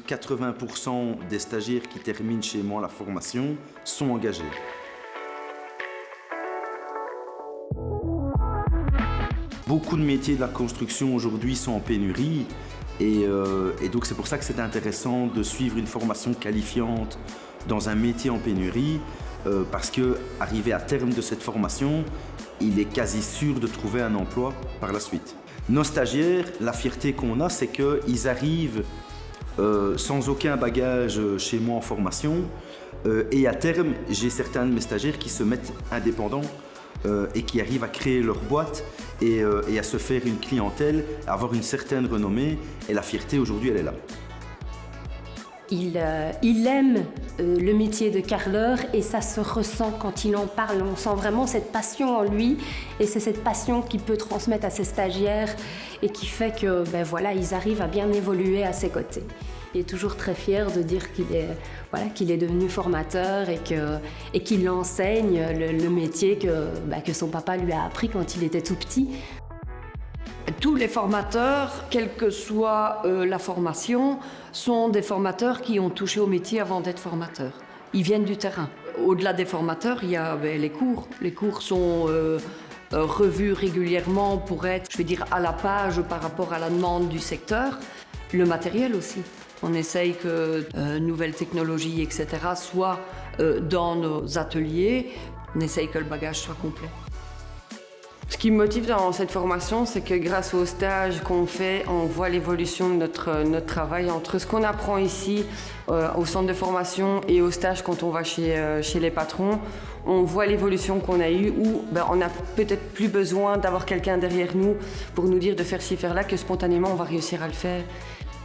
80% des stagiaires qui terminent chez moi la formation sont engagés. Beaucoup de métiers de la construction aujourd'hui sont en pénurie et donc c'est pour ça que c'est intéressant de suivre une formation qualifiante dans un métier en pénurie parce qu'arrivé à terme de cette formation, il est quasi sûr de trouver un emploi par la suite. Nos stagiaires, la fierté qu'on a, c'est qu'ils arrivent sans aucun bagage chez moi en formation et à terme, j'ai certains de mes stagiaires qui se mettent indépendants et qui arrivent à créer leur boîte et à se faire une clientèle, à avoir une certaine renommée et la fierté aujourd'hui elle est là. Il aime le métier de carreleur et ça se ressent quand il en parle. On sent vraiment cette passion en lui et c'est cette passion qu'il peut transmettre à ses stagiaires et qui fait que ils arrivent à bien évoluer à ses côtés. Il est toujours très fier de dire qu'il est devenu formateur et qu'il enseigne le métier que son papa lui a appris quand il était tout petit. Tous les formateurs, quelle que soit la formation, sont des formateurs qui ont touché au métier avant d'être formateurs. Ils viennent du terrain. Au-delà des formateurs, il y a les cours. Les cours sont revus régulièrement pour être, à la page par rapport à la demande du secteur. Le matériel aussi. On essaye que nouvelles technologies, etc., soient dans nos ateliers. On essaye que le bagage soit complet. Ce qui me motive dans cette formation, c'est que grâce aux stages qu'on fait, on voit l'évolution de notre travail entre ce qu'on apprend ici au centre de formation et au stage quand on va chez les patrons. On voit l'évolution qu'on a eue où on n'a peut-être plus besoin d'avoir quelqu'un derrière nous pour nous dire de faire ci, faire là, que spontanément on va réussir à le faire.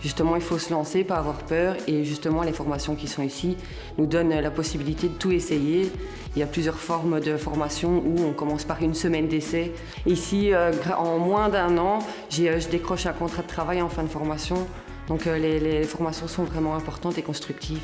Justement, il faut se lancer, pas avoir peur. Et justement, les formations qui sont ici nous donnent la possibilité de tout essayer. Il y a plusieurs formes de formation où on commence par une semaine d'essai. Ici, en moins d'1 an, je décroche un contrat de travail en fin de formation. Donc les formations sont vraiment importantes et constructives.